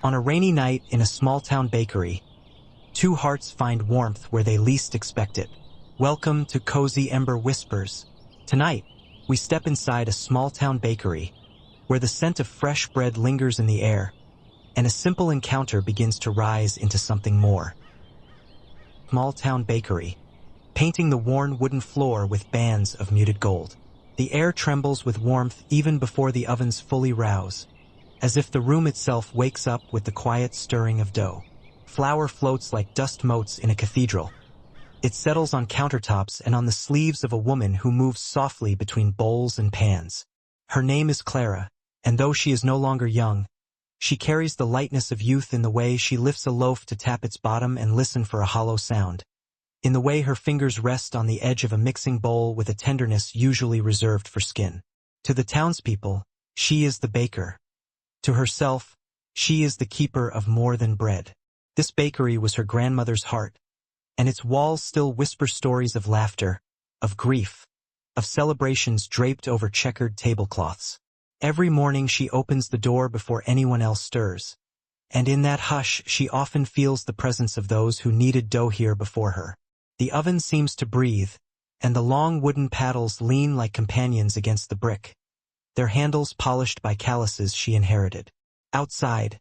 On a rainy night in a small-town bakery, two hearts find warmth where they least expect it. Welcome to Cozy Ember Whispers. Tonight, we step inside a small-town bakery where the scent of fresh bread lingers in the air, and a simple encounter begins to rise into something more. Small-town bakery, painting the worn wooden floor with bands of muted gold. The air trembles with warmth even before the ovens fully rouse, as if the room itself wakes up with the quiet stirring of dough. Flour floats like dust motes in a cathedral. It settles on countertops and on the sleeves of a woman who moves softly between bowls and pans. Her name is Clara, and though she is no longer young, she carries the lightness of youth in the way she lifts a loaf to tap its bottom and listen for a hollow sound, in the way her fingers rest on the edge of a mixing bowl with a tenderness usually reserved for skin. To the townspeople, she is the baker. To herself, she is the keeper of more than bread. This bakery was her grandmother's heart, and its walls still whisper stories of laughter, of grief, of celebrations draped over checkered tablecloths. Every morning she opens the door before anyone else stirs, and in that hush she often feels the presence of those who kneaded dough here before her. The oven seems to breathe, and the long wooden paddles lean like companions against the brick, their handles polished by calluses she inherited. Outside,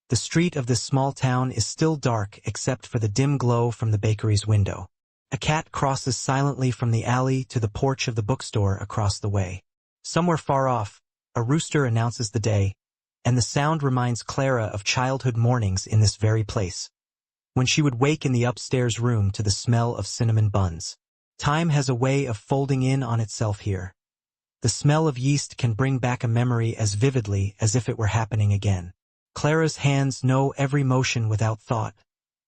the street of this small town is still dark except for the dim glow from the bakery's window. A cat crosses silently from the alley to the porch of the bookstore across the way. Somewhere far off, a rooster announces the day, and the sound reminds Clara of childhood mornings in this very place, when she would wake in the upstairs room to the smell of cinnamon buns. Time has a way of folding in on itself here. The smell of yeast can bring back a memory as vividly as if it were happening again. Clara's hands know every motion without thought,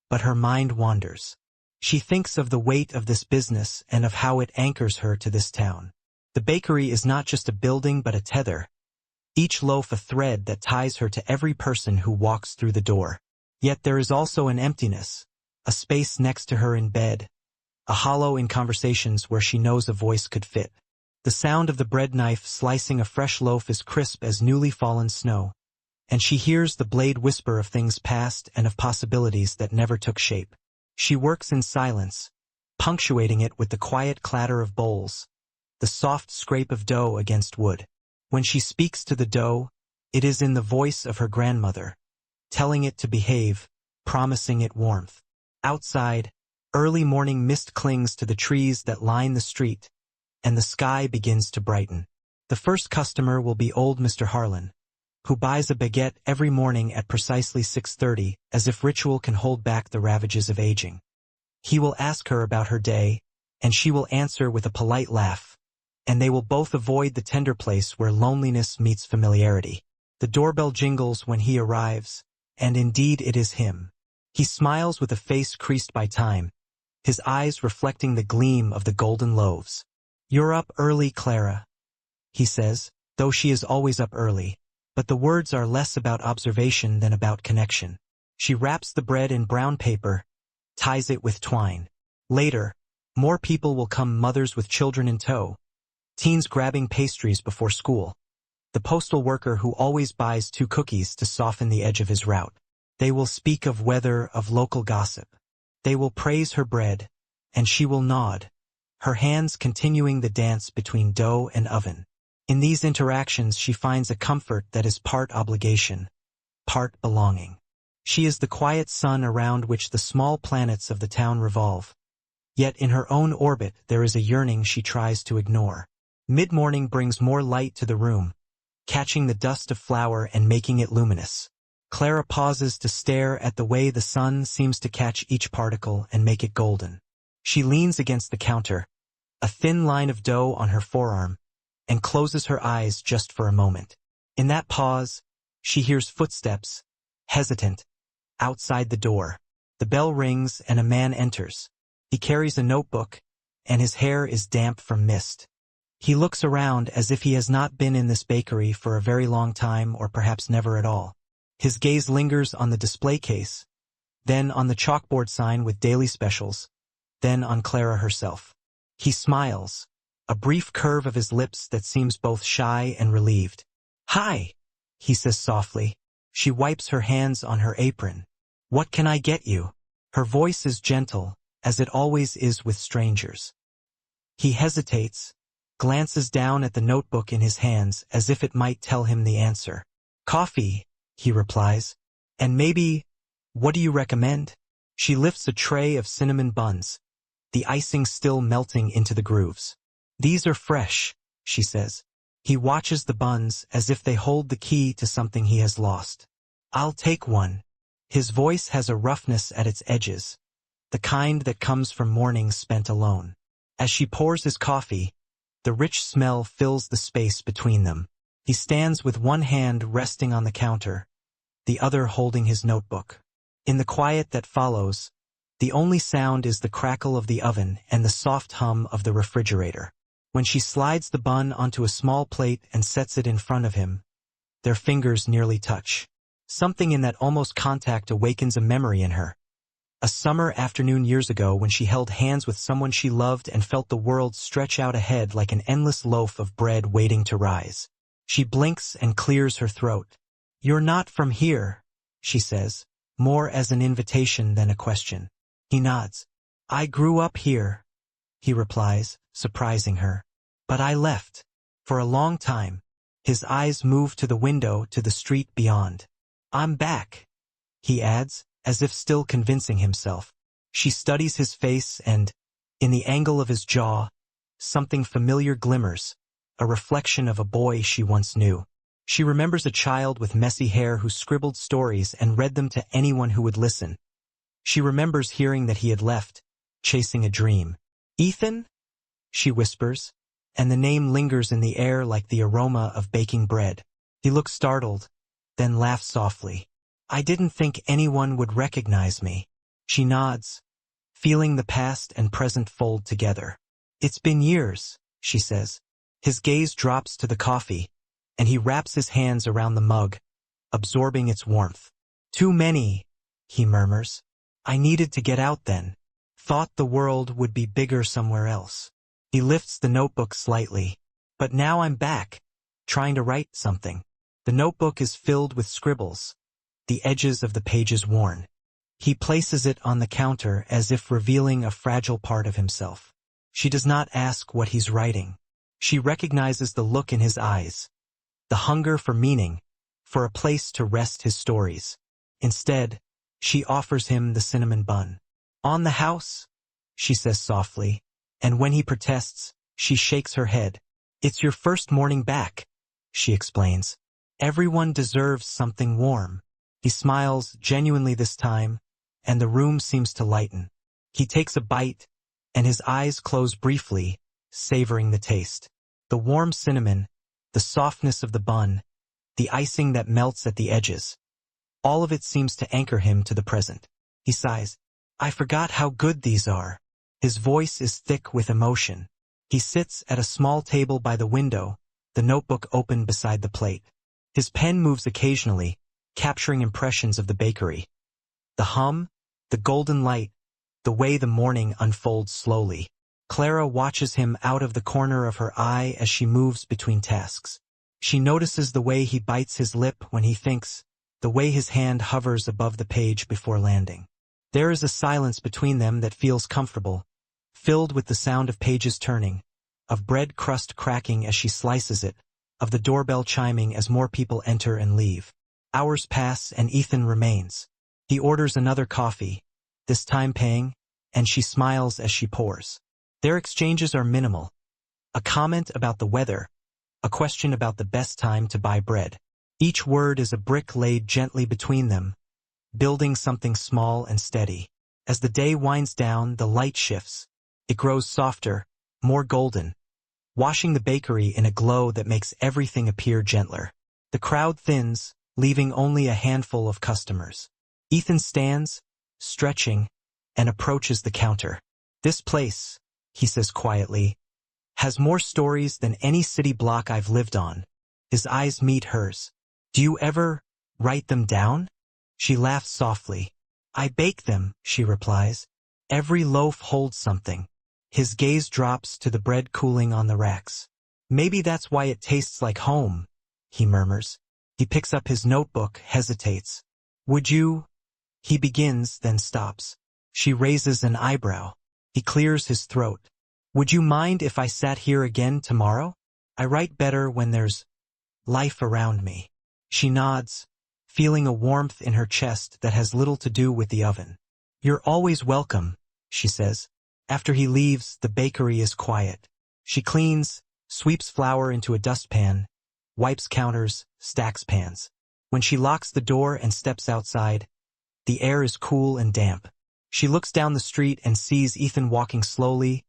but her mind wanders. She thinks of the weight of this business and of how it anchors her to this town. The bakery is not just a building but a tether, each loaf a thread that ties her to every person who walks through the door. Yet there is also an emptiness, a space next to her in bed, a hollow in conversations where she knows a voice could fit. The sound of the bread knife slicing a fresh loaf is crisp as newly fallen snow, and she hears the blade whisper of things past and of possibilities that never took shape. She works in silence, punctuating it with the quiet clatter of bowls, the soft scrape of dough against wood. When she speaks to the dough, it is in the voice of her grandmother, telling it to behave, promising it warmth. Outside, early morning mist clings to the trees that line the street, and the sky begins to brighten. The first customer will be old Mr. Harlan, who buys a baguette every morning at precisely 6:30, as if ritual can hold back the ravages of aging. He will ask her about her day, and she will answer with a polite laugh, and they will both avoid the tender place where loneliness meets familiarity. The doorbell jingles when he arrives, and indeed it is him. He smiles with a face creased by time, his eyes reflecting the gleam of the golden loaves. "You're up early, Clara," he says, though she is always up early, but the words are less about observation than about connection. She wraps the bread in brown paper, ties it with twine. Later, more people will come, mothers with children in tow, teens grabbing pastries before school, the postal worker who always buys 2 cookies to soften the edge of his route. They will speak of weather, of local gossip. They will praise her bread, and she will nod, her hands continuing the dance between dough and oven. In these interactions she finds a comfort that is part obligation, part belonging. She is the quiet sun around which the small planets of the town revolve. Yet in her own orbit there is a yearning she tries to ignore. Mid-morning brings more light to the room, catching the dust of flour and making it luminous. Clara pauses to stare at the way the sun seems to catch each particle and make it golden. She leans against the counter, a thin line of dough on her forearm, and closes her eyes just for a moment. In that pause, she hears footsteps, hesitant, outside the door. The bell rings and a man enters. He carries a notebook, and his hair is damp from mist. He looks around as if he has not been in this bakery for a very long time or perhaps never at all. His gaze lingers on the display case, then on the chalkboard sign with daily specials, then on Clara herself. He smiles, a brief curve of his lips that seems both shy and relieved. "Hi," he says softly. She wipes her hands on her apron. "What can I get you?" Her voice is gentle, as it always is with strangers. He hesitates, glances down at the notebook in his hands as if it might tell him the answer. "Coffee," he replies. "And maybe, what do you recommend?" She lifts a tray of cinnamon buns, the icing still melting into the grooves. "These are fresh," she says. He watches the buns as if they hold the key to something he has lost. "I'll take one." His voice has a roughness at its edges, the kind that comes from mornings spent alone. As she pours his coffee, the rich smell fills the space between them. He stands with one hand resting on the counter, the other holding his notebook. In the quiet that follows, the only sound is the crackle of the oven and the soft hum of the refrigerator. When she slides the bun onto a small plate and sets it in front of him, their fingers nearly touch. Something in that almost contact awakens a memory in her. A summer afternoon years ago when she held hands with someone she loved and felt the world stretch out ahead like an endless loaf of bread waiting to rise. She blinks and clears her throat. "You're not from here," she says, more as an invitation than a question. He nods. "I grew up here," he replies, surprising her. "But I left. For a long time." His eyes move to the window to the street beyond. "I'm back," he adds, as if still convincing himself. She studies his face and, in the angle of his jaw, something familiar glimmers, a reflection of a boy she once knew. She remembers a child with messy hair who scribbled stories and read them to anyone who would listen. She remembers hearing that he had left, chasing a dream. "Ethan?" she whispers, and the name lingers in the air like the aroma of baking bread. He looks startled, then laughs softly. "I didn't think anyone would recognize me." She nods, feeling the past and present fold together. "It's been years," she says. His gaze drops to the coffee, and he wraps his hands around the mug, absorbing its warmth. "Too many," he murmurs. "I needed to get out then. Thought the world would be bigger somewhere else." He lifts the notebook slightly. "But now I'm back, trying to write something." The notebook is filled with scribbles, the edges of the pages worn. He places it on the counter as if revealing a fragile part of himself. She does not ask what he's writing. She recognizes the look in his eyes, the hunger for meaning, for a place to rest his stories. Instead, she offers him the cinnamon bun. "On the house?" she says softly, and when he protests, she shakes her head. "It's your first morning back," she explains. "Everyone deserves something warm." He smiles genuinely this time, and the room seems to lighten. He takes a bite, and his eyes close briefly, savoring the taste. The warm cinnamon, the softness of the bun, the icing that melts at the edges. All of it seems to anchor him to the present. He sighs. "I forgot how good these are." His voice is thick with emotion. He sits at a small table by the window, the notebook open beside the plate. His pen moves occasionally, capturing impressions of the bakery. The hum, the golden light, the way the morning unfolds slowly. Clara watches him out of the corner of her eye as she moves between tasks. She notices the way he bites his lip when he thinks, the way his hand hovers above the page before landing. There is a silence between them that feels comfortable, filled with the sound of pages turning, of bread crust cracking as she slices it, of the doorbell chiming as more people enter and leave. Hours pass and Ethan remains. He orders another coffee, this time paying, and she smiles as she pours. Their exchanges are minimal. A comment about the weather, a question about the best time to buy bread. Each word is a brick laid gently between them, building something small and steady. As the day winds down, the light shifts. It grows softer, more golden, washing the bakery in a glow that makes everything appear gentler. The crowd thins, leaving only a handful of customers. Ethan stands, stretching, and approaches the counter. "This place," he says quietly, "has more stories than any city block I've lived on." His eyes meet hers. "Do you ever write them down?" She laughs softly. "I bake them," she replies. "Every loaf holds something." His gaze drops to the bread cooling on the racks. "Maybe that's why it tastes like home," he murmurs. He picks up his notebook, hesitates. Would you? He begins, then stops. She raises an eyebrow. He clears his throat. Would you mind if I sat here again tomorrow? I write better when there's life around me. She nods, feeling a warmth in her chest that has little to do with the oven. You're always welcome, she says. After he leaves, the bakery is quiet. She cleans, sweeps flour into a dustpan, wipes counters, stacks pans. When she locks the door and steps outside, the air is cool and damp. She looks down the street and sees Ethan walking slowly,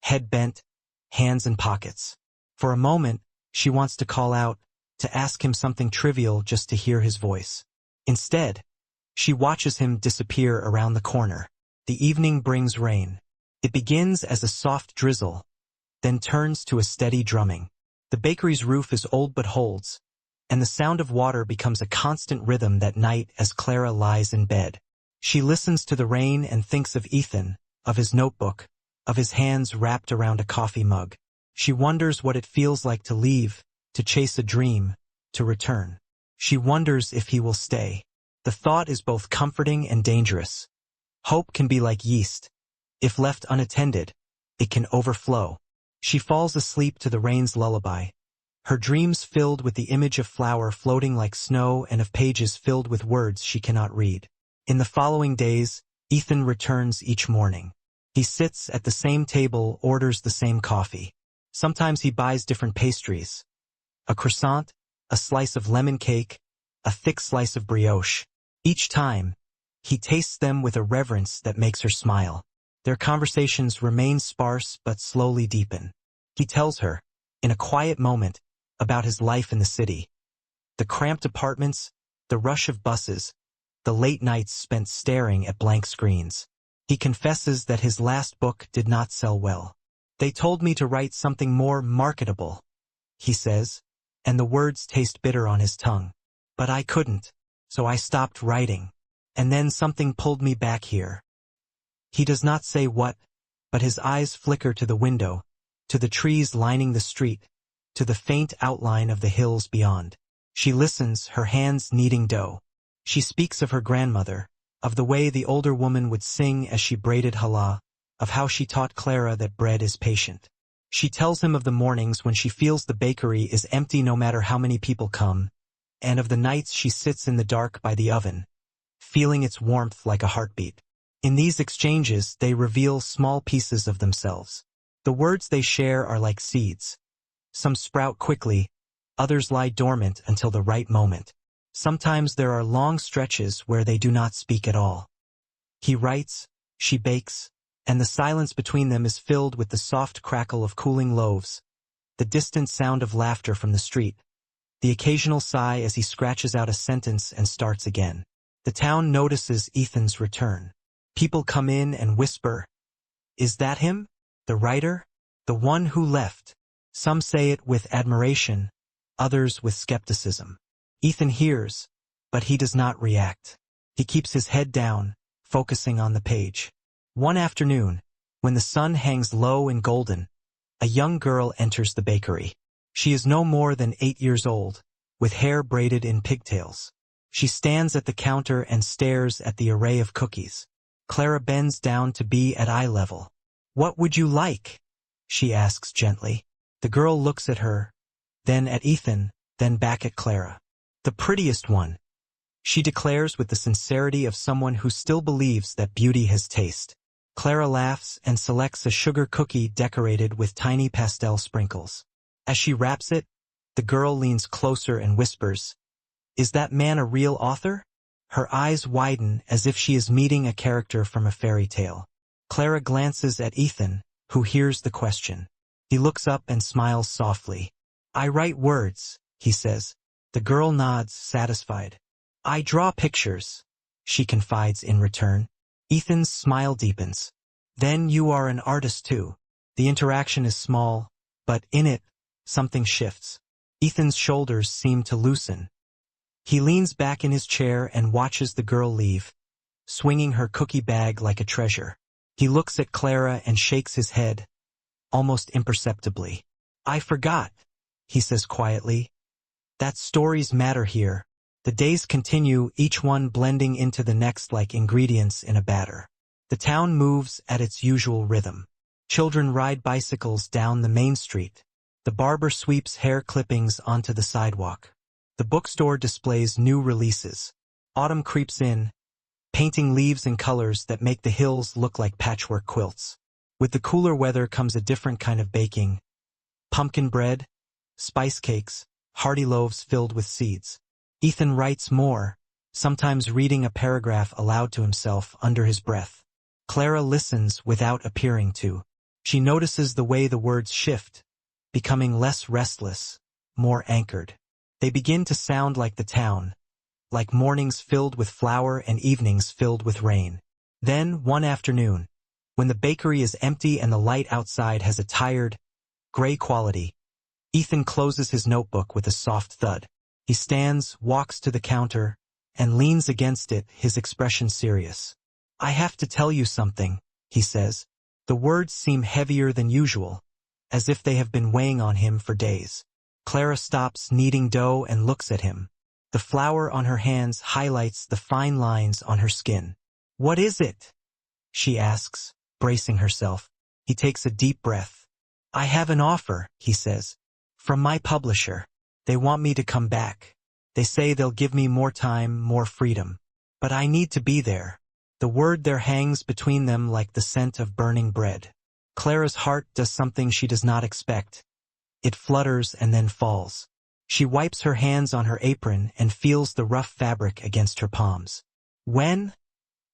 head bent, hands in pockets. For a moment, she wants to call out, to ask him something trivial just to hear his voice. Instead, she watches him disappear around the corner. The evening brings rain. It begins as a soft drizzle, then turns to a steady drumming. The bakery's roof is old but holds, and the sound of water becomes a constant rhythm that night as Clara lies in bed. She listens to the rain and thinks of Ethan, of his notebook, of his hands wrapped around a coffee mug. She wonders what it feels like to leave, to chase a dream, to return. She wonders if he will stay. The thought is both comforting and dangerous. Hope can be like yeast. If left unattended, it can overflow. She falls asleep to the rain's lullaby, her dreams filled with the image of flour floating like snow and of pages filled with words she cannot read. In the following days, Ethan returns each morning. He sits at the same table, orders the same coffee. Sometimes he buys different pastries. A croissant, a slice of lemon cake, a thick slice of brioche. Each time, he tastes them with a reverence that makes her smile. Their conversations remain sparse but slowly deepen. He tells her, in a quiet moment, about his life in the city. The cramped apartments, the rush of buses, the late nights spent staring at blank screens. He confesses that his last book did not sell well. They told me to write something more marketable, he says, and the words taste bitter on his tongue. But I couldn't, so I stopped writing. And then something pulled me back here. He does not say what, but his eyes flicker to the window, to the trees lining the street, to the faint outline of the hills beyond. She listens, her hands kneading dough. She speaks of her grandmother, of the way the older woman would sing as she braided challah, of how she taught Clara that bread is patient. She tells him of the mornings when she feels the bakery is empty no matter how many people come, and of the nights she sits in the dark by the oven, feeling its warmth like a heartbeat. In these exchanges, they reveal small pieces of themselves. The words they share are like seeds. Some sprout quickly, others lie dormant until the right moment. Sometimes there are long stretches where they do not speak at all. He writes, she bakes, and the silence between them is filled with the soft crackle of cooling loaves, the distant sound of laughter from the street, the occasional sigh as he scratches out a sentence and starts again. The town notices Ethan's return. People come in and whisper, "Is that him? The writer? The one who left?" Some say it with admiration, others with skepticism. Ethan hears, but he does not react. He keeps his head down, focusing on the page. One afternoon, when the sun hangs low and golden, a young girl enters the bakery. She is no more than 8 years old, with hair braided in pigtails. She stands at the counter and stares at the array of cookies. Clara bends down to be at eye level. "What would you like?" she asks gently. The girl looks at her, then at Ethan, then back at Clara. "The prettiest one," she declares with the sincerity of someone who still believes that beauty has taste. Clara laughs and selects a sugar cookie decorated with tiny pastel sprinkles. As she wraps it, the girl leans closer and whispers, "Is that man a real author?" Her eyes widen as if she is meeting a character from a fairy tale. Clara glances at Ethan, who hears the question. He looks up and smiles softly. "I write words," he says. The girl nods, satisfied. "I draw pictures," she confides in return. Ethan's smile deepens. "Then you are an artist too." The interaction is small, but in it, something shifts. Ethan's shoulders seem to loosen. He leans back in his chair and watches the girl leave, swinging her cookie bag like a treasure. He looks at Clara and shakes his head, almost imperceptibly. "I forgot," he says quietly. That stories matter here. The days continue, each one blending into the next like ingredients in a batter. The town moves at its usual rhythm. Children ride bicycles down the main street. The barber sweeps hair clippings onto the sidewalk. The bookstore displays new releases. Autumn creeps in, painting leaves in colors that make the hills look like patchwork quilts. With the cooler weather comes a different kind of baking. Pumpkin bread, spice cakes, hearty loaves filled with seeds. Ethan writes more, sometimes reading a paragraph aloud to himself under his breath. Clara listens without appearing to. She notices the way the words shift, becoming less restless, more anchored. They begin to sound like the town, like mornings filled with flower and evenings filled with rain. Then, one afternoon, when the bakery is empty and the light outside has a tired, gray quality, Ethan closes his notebook with a soft thud. He stands, walks to the counter, and leans against it, his expression serious. "I have to tell you something," he says. The words seem heavier than usual, as if they have been weighing on him for days. Clara stops kneading dough and looks at him. The flour on her hands highlights the fine lines on her skin. "What is it?" she asks, bracing herself. He takes a deep breath. "I have an offer," he says, "from my publisher. They want me to come back. They say they'll give me more time, more freedom. But I need to be there." The word there hangs between them like the scent of burning bread. Clara's heart does something she does not expect. It flutters and then falls. She wipes her hands on her apron and feels the rough fabric against her palms. "When?"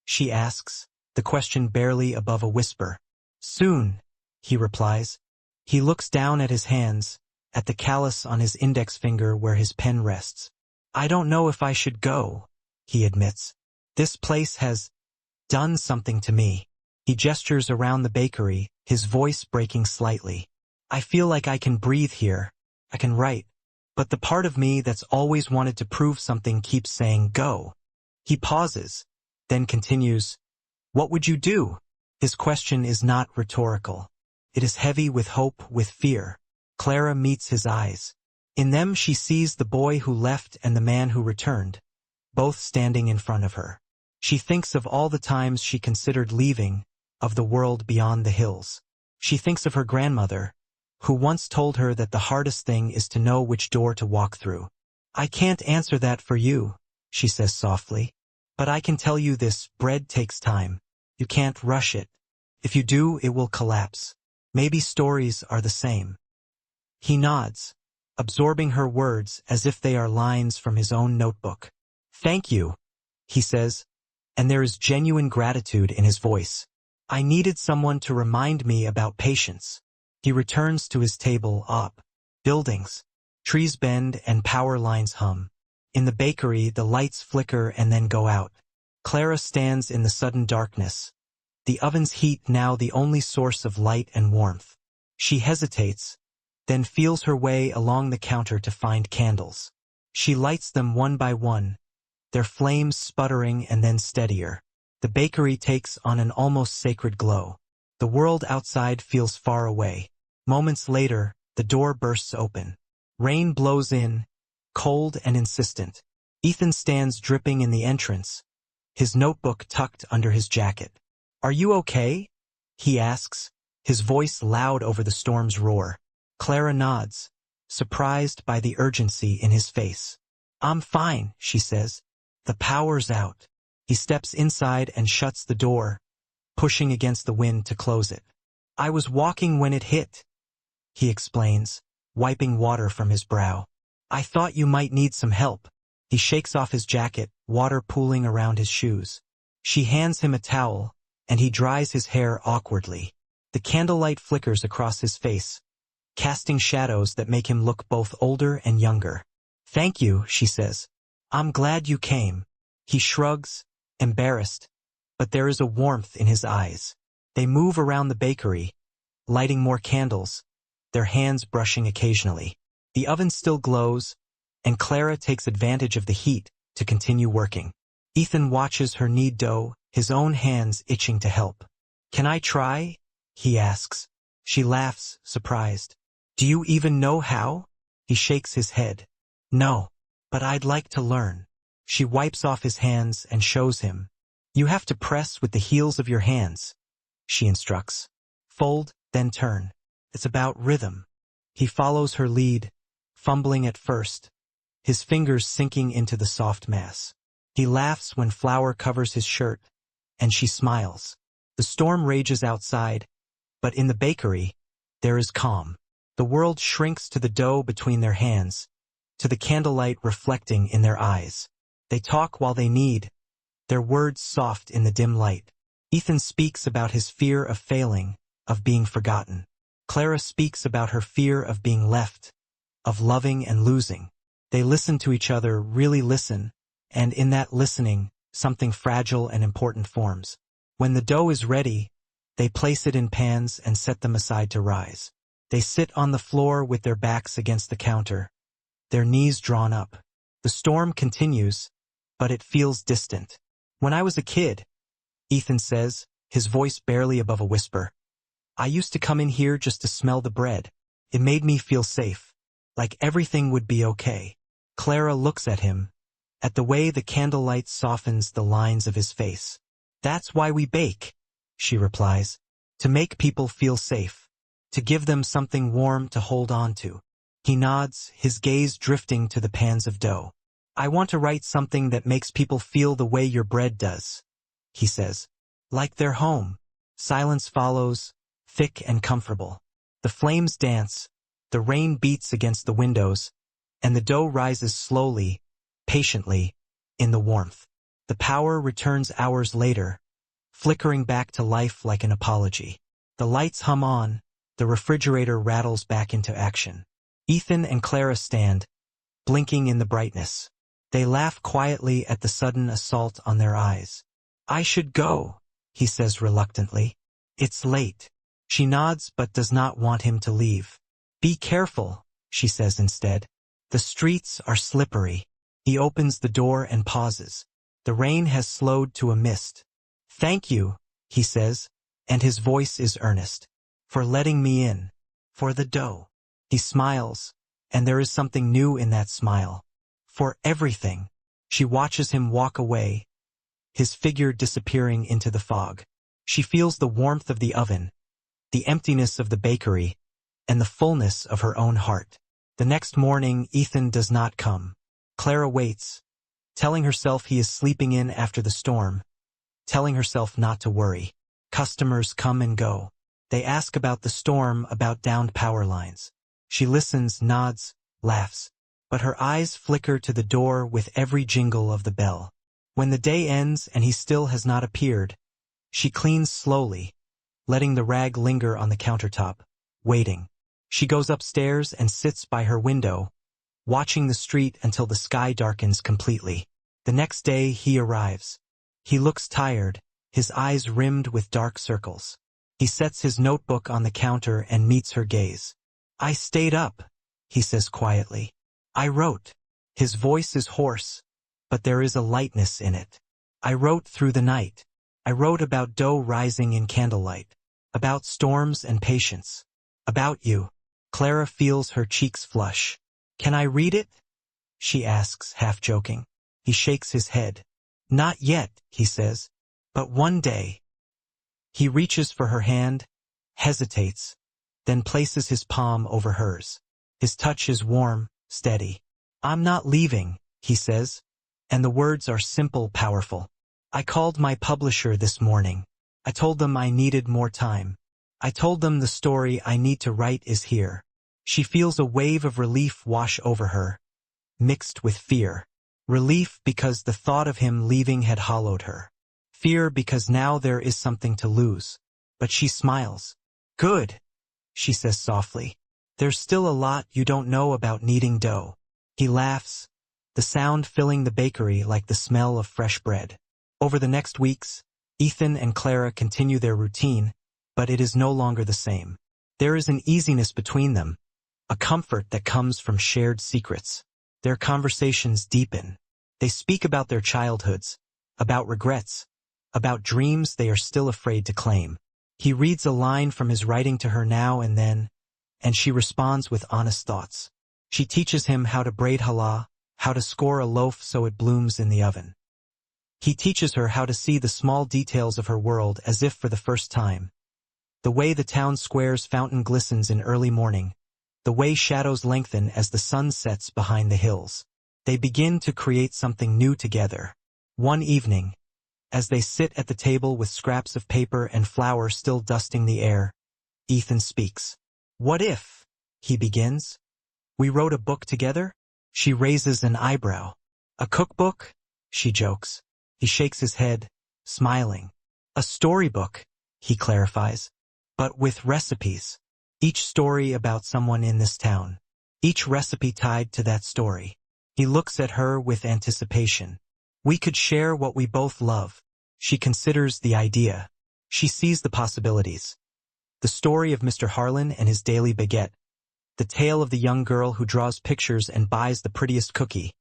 she asks, the question barely above a whisper. "Soon," he replies. He looks down at his hands, at the callus on his index finger where his pen rests. "I don't know if I should go," he admits. "This place has done something to me." He gestures around the bakery, his voice breaking slightly. "I feel like I can breathe here. I can write. But the part of me that's always wanted to prove something keeps saying go." He pauses, then continues, "What would you do?" His question is not rhetorical. It is heavy with hope, with fear. Clara meets his eyes. In them she sees the boy who left and the man who returned, both standing in front of her. She thinks of all the times she considered leaving, of the world beyond the hills. She thinks of her grandmother, who once told her that the hardest thing is to know which door to walk through. "I can't answer that for you," she says softly. "But I can tell you this: bread takes time. You can't rush it. If you do, it will collapse. Maybe stories are the same." He nods, absorbing her words as if they are lines from his own notebook. "Thank you," he says, and there is genuine gratitude in his voice. "I needed someone to remind me about patience." He returns to his table. Up. Buildings. Trees bend and power lines hum. In the bakery, the lights flicker and then go out. Clara stands in the sudden darkness, the oven's heat now the only source of light and warmth. She hesitates, then feels her way along the counter to find candles. She lights them one by one, their flames sputtering and then steadier. The bakery takes on an almost sacred glow. The world outside feels far away. Moments later, the door bursts open. Rain blows in, cold and insistent. Ethan stands dripping in the entrance, his notebook tucked under his jacket. "Are you okay?" he asks, his voice loud over the storm's roar. Clara nods, surprised by the urgency in his face. "I'm fine," she says. "The power's out." He steps inside and shuts the door, pushing against the wind to close it. "I was walking when it hit," he explains, wiping water from his brow. "I thought you might need some help." He shakes off his jacket, water pooling around his shoes. She hands him a towel, and he dries his hair awkwardly. The candlelight flickers across his face, casting shadows that make him look both older and younger. "Thank you," she says. "I'm glad you came." He shrugs, embarrassed, but there is a warmth in his eyes. They move around the bakery, lighting more candles, their hands brushing occasionally. The oven still glows, and Clara takes advantage of the heat to continue working. Ethan watches her knead dough, his own hands itching to help. "Can I try?" he asks. She laughs, surprised. "Do you even know how?" He shakes his head. No, but I'd like to learn. She wipes off his hands and shows him. You have to press with the heels of your hands, she instructs. Fold, then turn. It's about rhythm. He follows her lead, fumbling at first, his fingers sinking into the soft mass. He laughs when flour covers his shirt, and she smiles. The storm rages outside, but in the bakery, there is calm. The world shrinks to the dough between their hands, to the candlelight reflecting in their eyes. They talk while they knead, their words soft in the dim light. Ethan speaks about his fear of failing, of being forgotten. Clara speaks about her fear of being left, of loving and losing. They listen to each other, really listen, and in that listening, something fragile and important forms. When the dough is ready, they place it in pans and set them aside to rise. They sit on the floor with their backs against the counter, their knees drawn up. The storm continues, but it feels distant. When I was a kid, Ethan says, his voice barely above a whisper, I used to come in here just to smell the bread. It made me feel safe, like everything would be okay. Clara looks at him, at the way the candlelight softens the lines of his face. That's why we bake, she replies, to make people feel safe, to give them something warm to hold on to. He nods, his gaze drifting to the pans of dough. I want to write something that makes people feel the way your bread does, he says. Like they're home. Silence follows, thick and comfortable. The flames dance, the rain beats against the windows, and the dough rises slowly, patiently, in the warmth. The power returns hours later, flickering back to life like an apology. The lights hum on, the refrigerator rattles back into action. Ethan and Clara stand, blinking in the brightness. They laugh quietly at the sudden assault on their eyes. I should go, he says reluctantly. It's late. She nods but does not want him to leave. Be careful, she says instead. The streets are slippery. He opens the door and pauses. The rain has slowed to a mist. Thank you, he says, and his voice is earnest. For letting me in. For the dough. He smiles, and there is something new in that smile. For everything. She watches him walk away, his figure disappearing into the fog. She feels the warmth of the oven, the emptiness of the bakery, and the fullness of her own heart. The next morning, Ethan does not come. Clara waits, telling herself he is sleeping in after the storm, telling herself not to worry. Customers come and go. They ask about the storm, about downed power lines. She listens, nods, laughs, but her eyes flicker to the door with every jingle of the bell. When the day ends and he still has not appeared, she cleans slowly, letting the rag linger on the countertop, waiting. She goes upstairs and sits by her window, watching the street until the sky darkens completely. The next day he arrives. He looks tired, his eyes rimmed with dark circles. He sets his notebook on the counter and meets her gaze. I stayed up, he says quietly. I wrote. His voice is hoarse, but there is a lightness in it. I wrote through the night. I wrote about dough rising in candlelight, about storms and patience, about you. Clara feels her cheeks flush. Can I read it? She asks, half joking. He shakes his head. Not yet, he says, but one day. He reaches for her hand, hesitates, then places his palm over hers. His touch is warm, steady. I'm not leaving, he says, and the words are simple, powerful. I called my publisher this morning. I told them I needed more time. I told them the story I need to write is here. She feels a wave of relief wash over her, mixed with fear. Relief because the thought of him leaving had hollowed her. Fear because now there is something to lose. But she smiles. Good, she says softly. There's still a lot you don't know about kneading dough. He laughs, the sound filling the bakery like the smell of fresh bread. Over the next weeks, Ethan and Clara continue their routine, but it is no longer the same. There is an easiness between them, a comfort that comes from shared secrets. Their conversations deepen. They speak about their childhoods, about regrets, about dreams they are still afraid to claim. He reads a line from his writing to her now and then, and she responds with honest thoughts. She teaches him how to braid challah, how to score a loaf so it blooms in the oven. He teaches her how to see the small details of her world as if for the first time. The way the town square's fountain glistens in early morning, the way shadows lengthen as the sun sets behind the hills. They begin to create something new together. One evening, as they sit at the table with scraps of paper and flour still dusting the air, Ethan speaks. "What if," he begins, "we wrote a book together?" She raises an eyebrow. "A cookbook?" she jokes. He shakes his head, smiling. "A storybook," he clarifies, "but with recipes. Each story about someone in this town. Each recipe tied to that story." He looks at her with anticipation. "We could share what we both love." She considers the idea. She sees the possibilities. The story of Mr. Harlan and his daily baguette. The tale of the young girl who draws pictures and buys the prettiest cookie.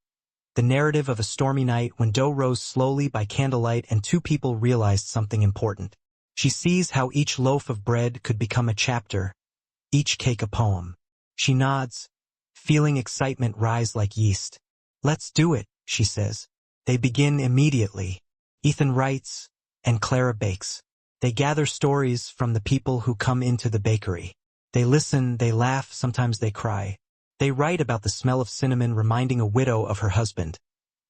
The narrative of a stormy night when dough rose slowly by candlelight and two people realized something important. She sees how each loaf of bread could become a chapter, each cake a poem. She nods, feeling excitement rise like yeast. "Let's do it," she says. They begin immediately. Ethan writes, and Clara bakes. They gather stories from the people who come into the bakery. They listen, they laugh, sometimes they cry. They write about the smell of cinnamon reminding a widow of her husband,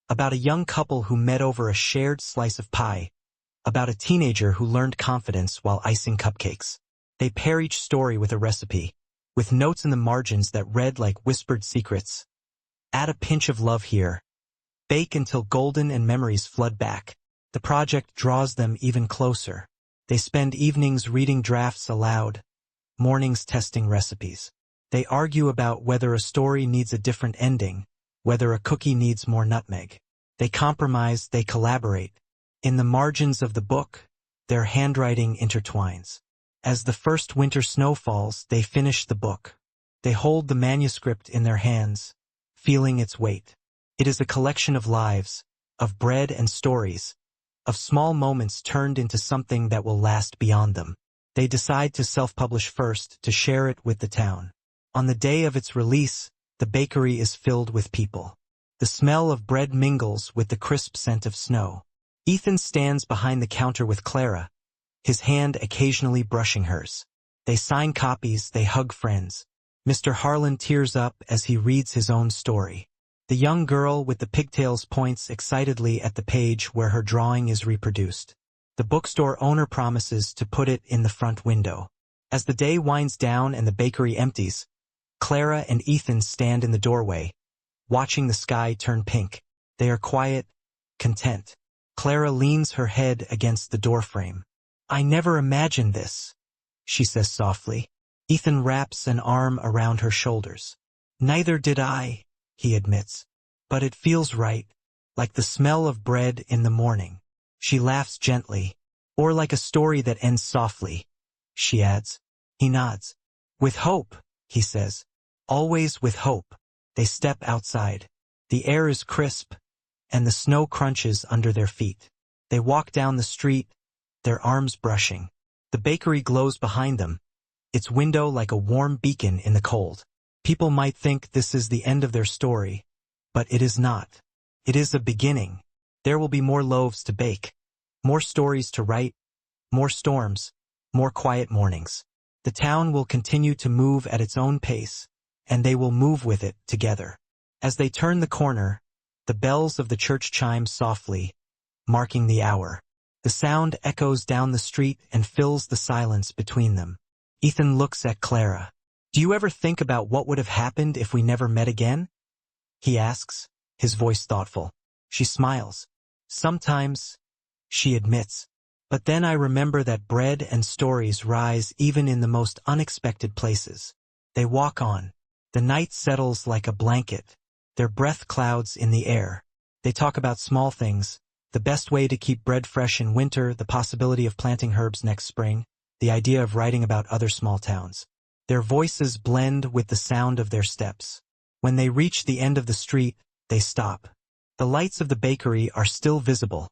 about a young couple who met over a shared slice of pie, about a teenager who learned confidence while icing cupcakes. They pair each story with a recipe, with notes in the margins that read like whispered secrets. Add a pinch of love here. Bake until golden and memories flood back. The project draws them even closer. They spend evenings reading drafts aloud, mornings testing recipes. They argue about whether a story needs a different ending, whether a cookie needs more nutmeg. They compromise, they collaborate. In the margins of the book, their handwriting intertwines. As the first winter snow falls, they finish the book. They hold the manuscript in their hands, feeling its weight. It is a collection of lives, of bread and stories, of small moments turned into something that will last beyond them. They decide to self-publish first, to share it with the town. On the day of its release, the bakery is filled with people. The smell of bread mingles with the crisp scent of snow. Ethan stands behind the counter with Clara, his hand occasionally brushing hers. They sign copies, they hug friends. Mr. Harlan tears up as he reads his own story. The young girl with the pigtails points excitedly at the page where her drawing is reproduced. The bookstore owner promises to put it in the front window. As the day winds down and the bakery empties, Clara and Ethan stand in the doorway, watching the sky turn pink. They are quiet, content. Clara leans her head against the doorframe. "I never imagined this," she says softly. Ethan wraps an arm around her shoulders. "Neither did I," he admits. "But it feels right, like the smell of bread in the morning." She laughs gently. "Or like a story that ends softly," she adds. He nods. "With hope," he says. "Always with hope." They step outside. The air is crisp, and the snow crunches under their feet. They walk down the street, their arms brushing. The bakery glows behind them, its window like a warm beacon in the cold. People might think this is the end of their story, but it is not. It is a beginning. There will be more loaves to bake, more stories to write, more storms, more quiet mornings. The town will continue to move at its own pace, and they will move with it together. As they turn the corner, the bells of the church chime softly, marking the hour. The sound echoes down the street and fills the silence between them. Ethan looks at Clara. "Do you ever think about what would have happened if we never met again?" he asks, his voice thoughtful. She smiles. "Sometimes," she admits. "But then I remember that bread and stories rise even in the most unexpected places." They walk on. The night settles like a blanket, their breath clouds in the air. They talk about small things, the best way to keep bread fresh in winter, the possibility of planting herbs next spring, the idea of writing about other small towns. Their voices blend with the sound of their steps. When they reach the end of the street, they stop. The lights of the bakery are still visible,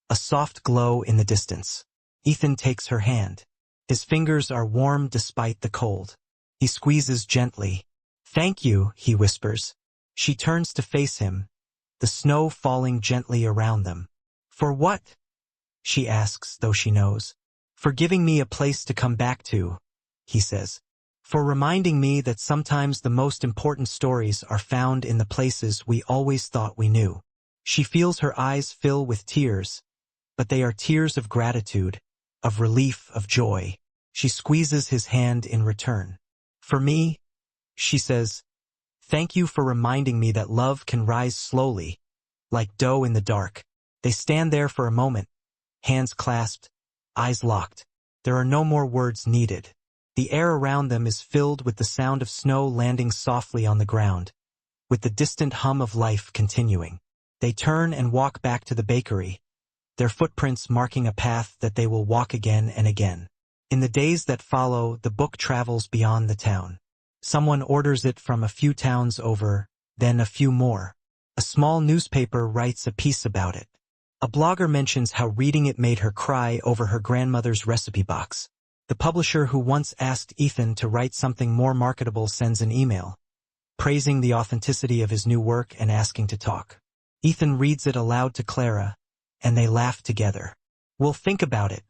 a soft glow in the distance. Ethan takes her hand. His fingers are warm despite the cold. He squeezes gently, "Thank you," he whispers. She turns to face him, the snow falling gently around them. "For what?" she asks, though she knows. "For giving me a place to come back to," he says. "For reminding me that sometimes the most important stories are found in the places we always thought we knew." She feels her eyes fill with tears, but they are tears of gratitude, of relief, of joy. She squeezes his hand in return. "For me," she says, "thank you for reminding me that love can rise slowly, like dough in the dark." They stand there for a moment, hands clasped, eyes locked. There are no more words needed. The air around them is filled with the sound of snow landing softly on the ground, with the distant hum of life continuing. They turn and walk back to the bakery, their footprints marking a path that they will walk again and again. In the days that follow, the book travels beyond the town. Someone orders it from a few towns over, then a few more. A small newspaper writes a piece about it. A blogger mentions how reading it made her cry over her grandmother's recipe box. The publisher who once asked Ethan to write something more marketable sends an email, praising the authenticity of his new work and asking to talk. Ethan reads it aloud to Clara, and they laugh together. "We'll think about it,"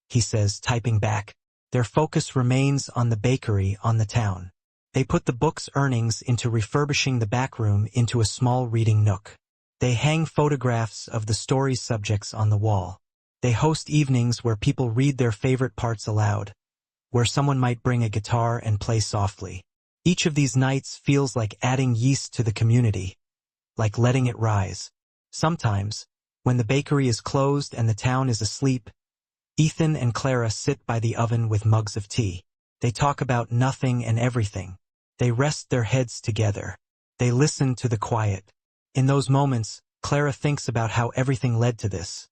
he says, typing back. Their focus remains on the bakery, on the town. They put the book's earnings into refurbishing the back room into a small reading nook. They hang photographs of the story's subjects on the wall. They host evenings where people read their favorite parts aloud, where someone might bring a guitar and play softly. Each of these nights feels like adding yeast to the community, like letting it rise. Sometimes, when the bakery is closed and the town is asleep, Ethan and Clara sit by the oven with mugs of tea. They talk about nothing and everything. They rest their heads together. They listen to the quiet. In those moments, Clara thinks about how everything led to this.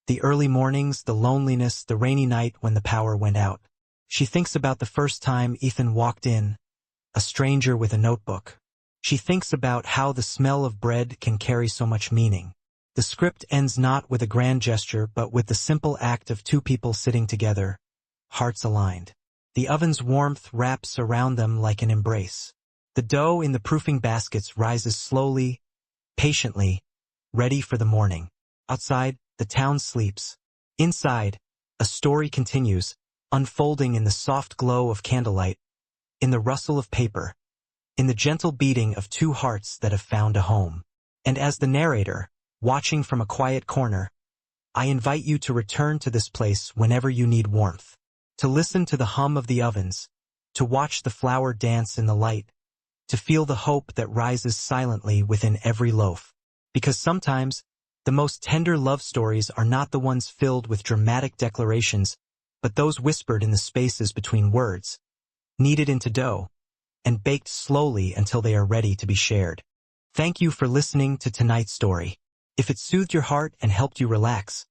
The early mornings, the loneliness, the rainy night when the power went out. She thinks about the first time Ethan walked in, a stranger with a notebook. She thinks about how the smell of bread can carry so much meaning. The script ends not with a grand gesture, but with the simple act of two people sitting together, hearts aligned. The oven's warmth wraps around them like an embrace. The dough in the proofing baskets rises slowly, patiently, ready for the morning. Outside, the town sleeps. Inside, a story continues, unfolding in the soft glow of candlelight, in the rustle of paper, in the gentle beating of two hearts that have found a home. And as the narrator, watching from a quiet corner, I invite you to return to this place whenever you need warmth, to listen to the hum of the ovens, to watch the flour dance in the light, to feel the hope that rises silently within every loaf. Because sometimes, the most tender love stories are not the ones filled with dramatic declarations, but those whispered in the spaces between words, kneaded into dough, and baked slowly until they are ready to be shared. Thank you for listening to tonight's story. If it soothed your heart and helped you relax,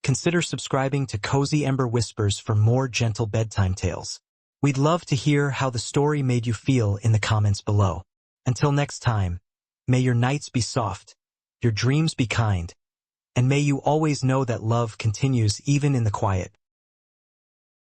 consider subscribing to Cozy Ember Whispers for more gentle bedtime tales. We'd love to hear how the story made you feel in the comments below. Until next time, may your nights be soft, your dreams be kind, and may you always know that love continues even in the quiet.